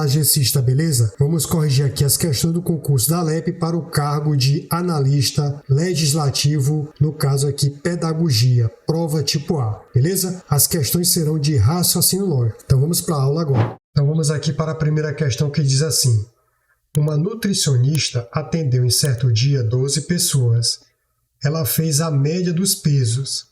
agecista, beleza? Vamos corrigir aqui as questões do concurso da LEP para o cargo de analista legislativo, no caso aqui pedagogia, prova tipo A, beleza? As questões serão de raciocínio lógico. Então vamos para a aula agora. Então vamos aqui para a primeira questão que diz assim: uma nutricionista atendeu em certo dia 12 pessoas. Ela fez a média dos pesos,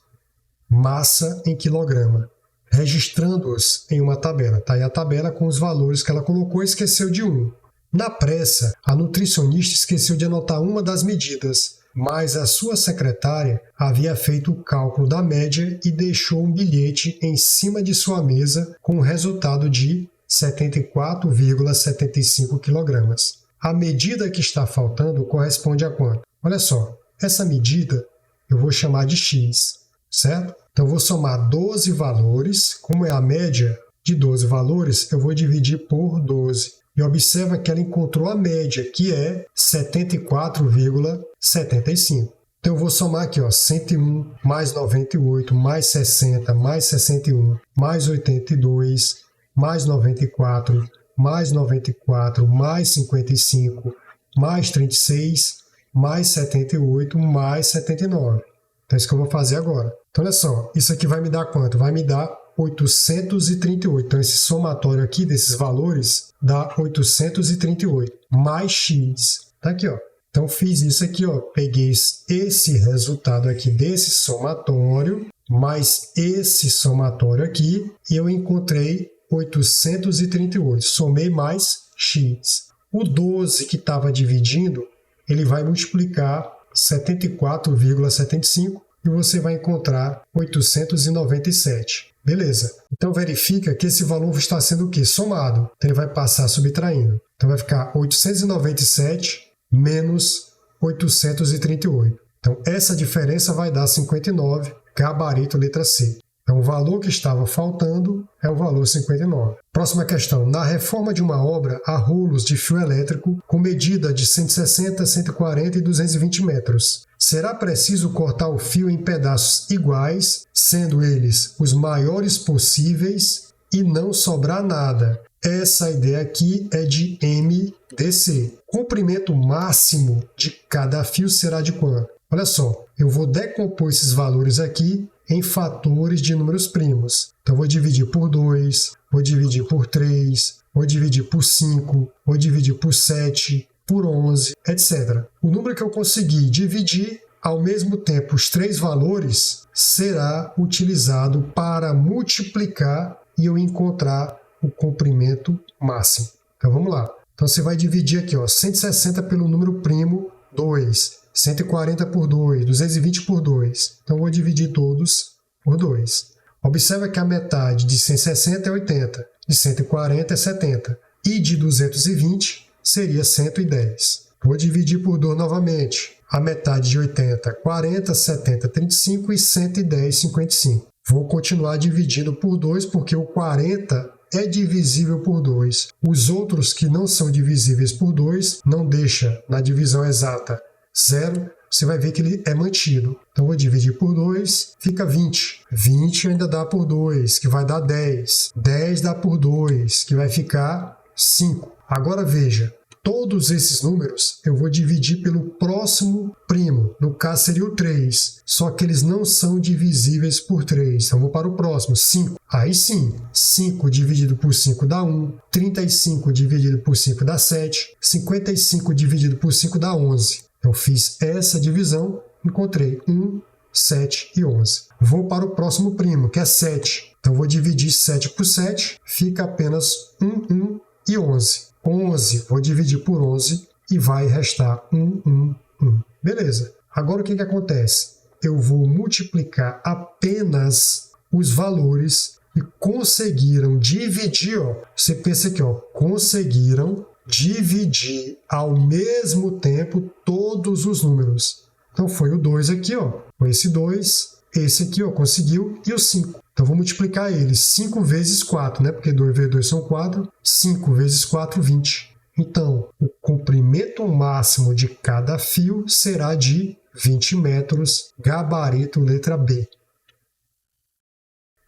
massa em quilograma, registrando-os em uma tabela. Está aí a tabela com os valores que ela colocou e esqueceu de um. Na pressa, a nutricionista esqueceu de anotar uma das medidas, mas a sua secretária havia feito o cálculo da média e deixou um bilhete em cima de sua mesa com o resultado de 74,75 kg. A medida que está faltando corresponde a quanto? Olha só, essa medida eu vou chamar de X, certo? Então, eu vou somar 12 valores. Como é a média de 12 valores, eu vou dividir por 12. E observa que ela encontrou a média, que é 74,75. Então, eu vou somar aqui, 101, mais 98, mais 60, mais 61, mais 82, mais 94, mais 94, mais 55, mais 36, mais 78, mais 79. Então, é isso que eu vou fazer agora. Então, olha só, isso aqui vai me dar quanto? Vai me dar 838. Então, esse somatório aqui desses valores dá 838, mais X. Tá aqui, ó. Então, fiz isso aqui, ó. Peguei esse resultado aqui desse somatório, mais esse somatório aqui, e eu encontrei 838. Somei mais X. O 12 que estava dividindo, ele vai multiplicar 74,75 e você vai encontrar 897. Beleza. Então verifica que esse valor está sendo o quê? Somado. Então ele vai passar subtraindo. Então vai ficar 897 menos 838. Então essa diferença vai dar 59, gabarito letra C. Então o valor que estava faltando é o valor 59. Próxima questão. Na reforma de uma obra, há rolos de fio elétrico com medida de 160, 140 e 220 metros. Será preciso cortar o fio em pedaços iguais, sendo eles os maiores possíveis, e não sobrar nada. Essa ideia aqui é de MDC. O comprimento máximo de cada fio será de quanto? Olha só, eu vou decompor esses valores aqui em fatores de números primos. Então, vou dividir por 2, vou dividir por 3, vou dividir por 5, vou dividir por 7, por 11, etc. O número que eu conseguir dividir ao mesmo tempo os três valores será utilizado para multiplicar e eu encontrar o comprimento máximo. Então, vamos lá. Então, você vai dividir aqui, 160 pelo número primo 2. 140 por 2, 220 por 2. Então, vou dividir todos por 2. Observa que a metade de 160 é 80, de 140 é 70 e de 220 seria 110. Vou dividir por 2 novamente. A metade de 80, 40, 70, 35 e 110, 55. Vou continuar dividindo por 2 porque o 40 é divisível por 2. Os outros que não são divisíveis por 2 não deixa na divisão exata 0, você vai ver que ele é mantido. Então, vou dividir por 2, fica 20. 20 ainda dá por 2, que vai dar 10. 10 dá por 2, que vai ficar 5. Agora, veja, todos esses números eu vou dividir pelo próximo primo. No caso, seria o 3. Só que eles não são divisíveis por 3. Então, vou para o próximo, 5. Aí sim, 5 dividido por 5 dá 1. 35 dividido por 5 dá 7. 55 dividido por 5 dá 11. Eu fiz essa divisão, encontrei 1, 7 e 11. Vou para o próximo primo, que é 7. Então, vou dividir 7 por 7, fica apenas 1, 1 e 11. 11, vou dividir por 11 e vai restar 1, 1, 1. Beleza. Agora, o que acontece? Eu vou multiplicar apenas os valores que conseguiram dividir. Você pensa aqui, conseguiram dividir ao mesmo tempo todos os números. Então, foi o 2 aqui, foi esse 2, esse aqui, conseguiu, e o 5. Então, vou multiplicar eles 5 vezes 4, né? Porque 2 vezes 2 são 4, 5 vezes 4, 20. Então, o comprimento máximo de cada fio será de 20 metros, gabarito letra B.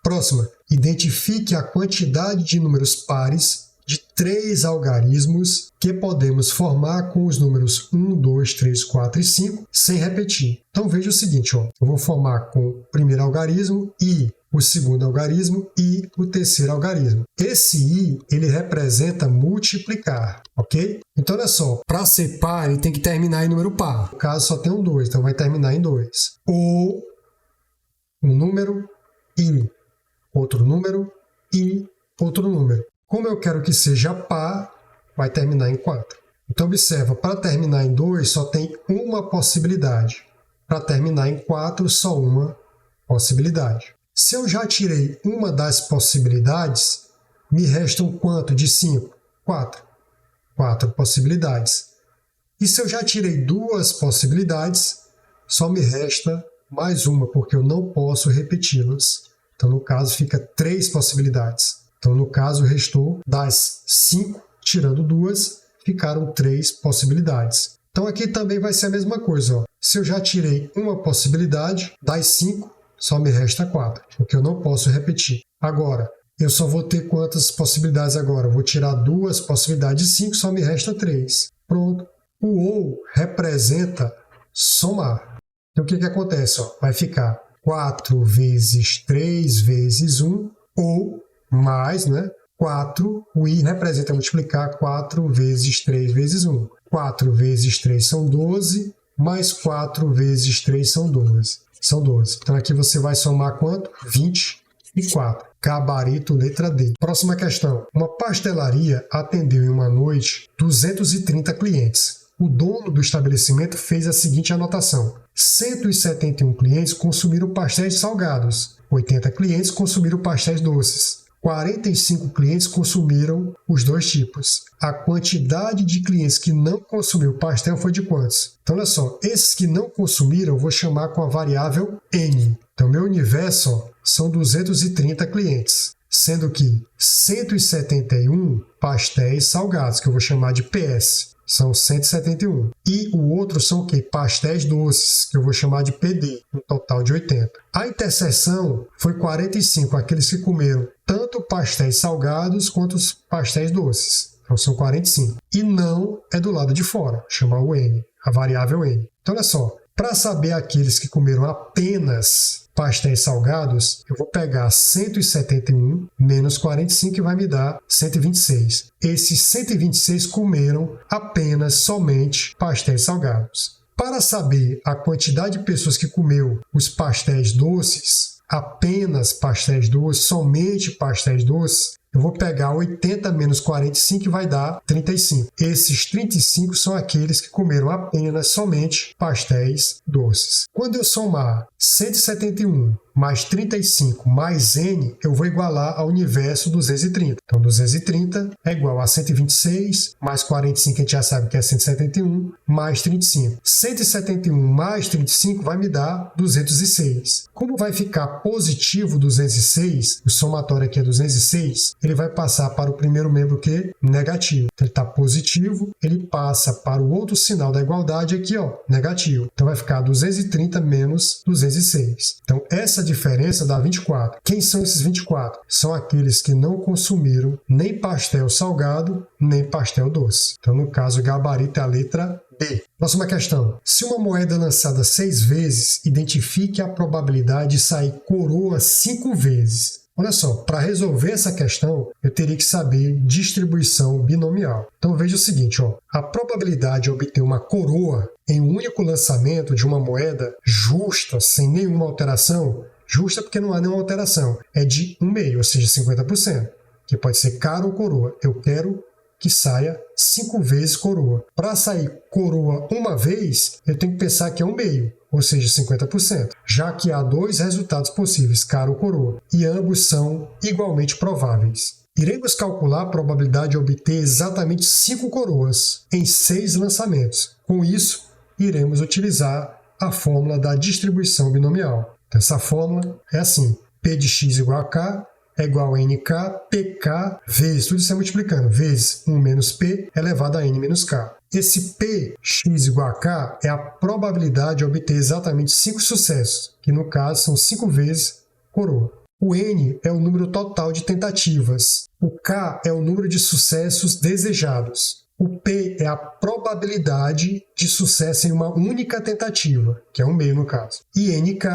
Próxima, identifique a quantidade de números pares de 3 algarismos que podemos formar com os números 1, 2, 3, 4 e 5 sem repetir. Então veja o seguinte, ó, eu vou formar com o primeiro algarismo e o segundo algarismo e o terceiro algarismo. Esse i, ele representa multiplicar, ok? Então, olha só, para ser par, ele tem que terminar em número par. No caso, só tem um 2, então vai terminar em 2. Ou um número e outro número e outro número. Como eu quero que seja par, vai terminar em 4. Então, observa, para terminar em 2, só tem uma possibilidade. Para terminar em 4, só uma possibilidade. Se eu já tirei uma das possibilidades, me restam quanto de 5? 4. 4 possibilidades. E se eu já tirei 2 possibilidades, só me resta mais uma, porque eu não posso repeti-las. Então, no caso, fica 3 possibilidades. Então, no caso, restou das 5, tirando 2, ficaram 3 possibilidades. Então, aqui também vai ser a mesma coisa. Ó. Se eu já tirei uma possibilidade, das 5, só me resta 4, porque eu não posso repetir. Agora, eu só vou ter quantas possibilidades agora? Eu vou tirar 2 possibilidades de 5, só me resta 3. Pronto. O ou representa somar. Então, o que acontece? Ó, vai ficar 4 vezes 3 vezes 1, ou mais, né? 4, o i representa multiplicar 4 vezes 3 vezes 1. 4 vezes 3 são 12, mais 4 vezes 3 são 12. São 12. Então, aqui você vai somar quanto? 24. Gabarito, letra D. Próxima questão. Uma pastelaria atendeu em uma noite 230 clientes. O dono do estabelecimento fez a seguinte anotação. 171 clientes consumiram pastéis salgados. 80 clientes consumiram pastéis doces. 45 clientes consumiram os dois tipos. A quantidade de clientes que não consumiu pastel foi de quantos? Então, olha só, esses que não consumiram eu vou chamar com a variável N. Então, meu universo ó, são 230 clientes, sendo que 171 pastéis salgados, que eu vou chamar de PS. São 171. E o outro são o quê? Pastéis doces, que eu vou chamar de PD, um total de 80. A interseção foi 45, aqueles que comeram tanto pastéis salgados quanto os pastéis doces. Então são 45. E não é do lado de fora, chamar o N, a variável N. Então olha só, para saber aqueles que comeram apenas pastéis salgados, eu vou pegar 171 menos 45 que vai me dar 126. Esses 126 comeram apenas somente pastéis salgados. Para saber a quantidade de pessoas que comeu os pastéis doces, apenas pastéis doces, somente pastéis doces, eu vou pegar 80 menos 45 que vai dar 35. Esses 35 são aqueles que comeram apenas somente pastéis doces. Quando eu somar 171 mais 35 mais N, eu vou igualar ao universo 230. Então, 230 é igual a 126 mais 45, que a gente já sabe que é 171, mais 35. 171 mais 35 vai me dar 206. Como vai ficar positivo 206, o somatório aqui é 206, ele vai passar para o primeiro membro que é negativo. Então, ele está positivo, ele passa para o outro sinal da igualdade aqui, ó, negativo. Então, vai ficar 230 menos 206. Então, essa diferença dá 24. Quem são esses 24? São aqueles que não consumiram nem pastel salgado, nem pastel doce. Então, no caso, o gabarito é a letra B. Próxima questão. Se uma moeda é lançada 6 vezes, identifique a probabilidade de sair coroa 5 vezes. Olha só, para resolver essa questão, eu teria que saber distribuição binomial. Então veja o seguinte, ó, a probabilidade de obter uma coroa em um único lançamento de uma moeda justa, sem nenhuma alteração, justa porque não há nenhuma alteração, é de 1/2, ou seja, 50%, que pode ser cara ou coroa. Eu quero que saia 5 vezes coroa. Para sair coroa uma vez, eu tenho que pensar que é 1/2, ou seja, 50%, já que há 2 resultados possíveis, cara ou coroa, e ambos são igualmente prováveis. Iremos calcular a probabilidade de obter exatamente 5 coroas em 6 lançamentos. Com isso, iremos utilizar a fórmula da distribuição binomial. Então, essa fórmula é assim, P de x igual a K é igual a NK, PK, vezes, tudo isso é multiplicando, vezes 1 menos P elevado a N menos K. Esse P, x igual a K, é a probabilidade de obter exatamente 5 sucessos, que no caso são 5 vezes coroa. O N é o número total de tentativas. O K é o número de sucessos desejados. O P é a probabilidade de sucesso em uma única tentativa, que é um meio no caso. E NK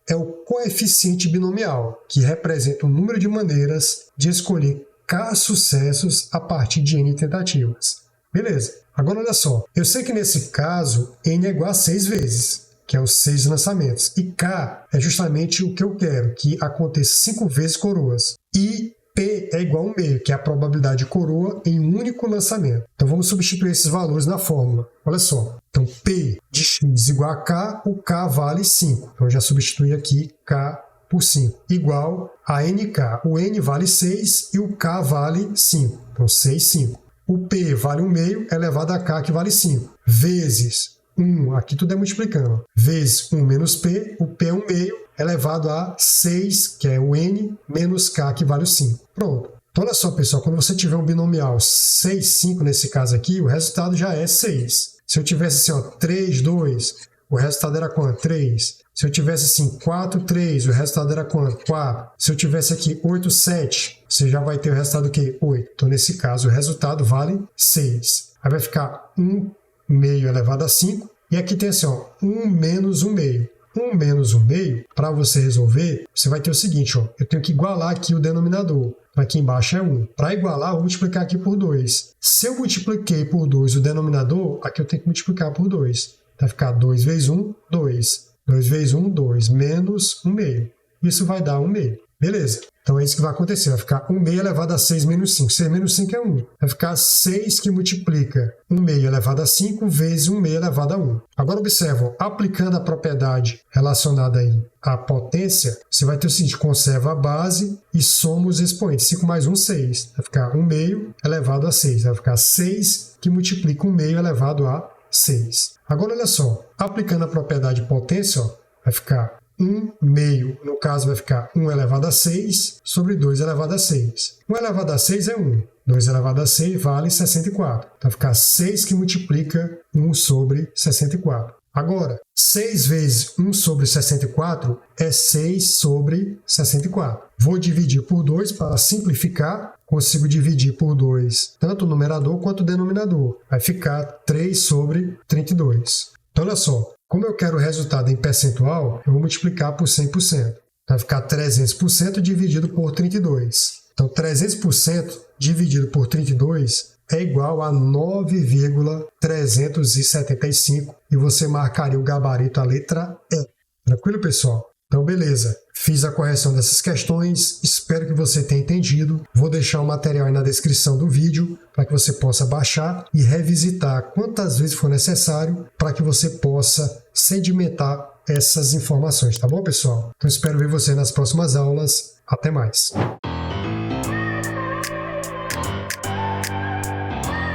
é o coeficiente binomial, que representa o número de maneiras de escolher K sucessos a partir de N tentativas. Beleza. Agora olha só, eu sei que nesse caso N é igual a 6 vezes, que é os 6 lançamentos. E K é justamente o que eu quero, que aconteça 5 vezes coroas. E P é igual a 1 meio, que é a probabilidade de coroa em um único lançamento. Então vamos substituir esses valores na fórmula. Olha só. Então P de x igual a K, o K vale 5. Então eu já substituí aqui K por 5. Igual a NK. O N vale 6 e o K vale 5. Então 6, 5. O P vale 1 meio elevado a K, que vale 5. Vezes 1, aqui tudo é multiplicando. Vezes 1 menos P, o P é 1 meio elevado a 6, que é o N, menos K, que vale o 5. Pronto. Então, olha só, pessoal, quando você tiver um binomial 6, 5, nesse caso aqui, o resultado já é 6. Se eu tivesse assim, ó, 3, 2, o resultado era quanto? 3. Se eu tivesse assim, 4, 3, o resultado era quanto? 4. Se eu tivesse aqui 8, 7, você já vai ter o resultado o quê? 8. Então, nesse caso, o resultado vale 6. Aí vai ficar 1 meio elevado a 5. E aqui tem assim, ó, 1 menos 1 meio. 1 menos 1 meio, para você resolver, você vai ter o seguinte, ó, eu tenho que igualar aqui o denominador. Aqui embaixo é 1. Para igualar, eu vou multiplicar aqui por 2. Se eu multipliquei por 2 o denominador, aqui eu tenho que multiplicar por 2. Vai ficar 2 vezes 1, 2. 2 vezes 1, 2. Menos 1 meio. Isso vai dar 1 meio. Beleza. Então é isso que vai acontecer. Vai ficar 1 meio elevado a 6 menos 5. 6 menos 5 é 1. Vai ficar 6 que multiplica 1 meio elevado a 5 vezes 1 meio elevado a 1. Agora observa, aplicando a propriedade relacionada aí à potência, você vai ter o seguinte, conserva a base e soma os expoentes. 5 mais 1, 6. Vai ficar 1 meio elevado a 6. Vai ficar 6 que multiplica 1 meio elevado a 6. Agora olha só, aplicando a propriedade potência, ó, vai ficar 1 meio, no caso vai ficar 1 elevado a 6 sobre 2 elevado a 6. 1 elevado a 6 é 1. 2 elevado a 6 vale 64. Então vai ficar 6 que multiplica 1 sobre 64. Agora, 6 vezes 1 sobre 64 é 6 sobre 64. Vou dividir por 2 para simplificar. Consigo dividir por 2 tanto o numerador quanto o denominador. Vai ficar 3 sobre 32. Então olha só. Como eu quero o resultado em percentual, eu vou multiplicar por 100%. Vai ficar 300% dividido por 32. Então, 300% dividido por 32 é igual a 9,375 e você marcaria o gabarito, a letra E. Tranquilo, pessoal? Então, beleza. Fiz a correção dessas questões, espero que você tenha entendido. Vou deixar o material aí na descrição do vídeo para que você possa baixar e revisitar quantas vezes for necessário para que você possa sedimentar essas informações, tá bom, pessoal? Então, espero ver você nas próximas aulas. Até mais!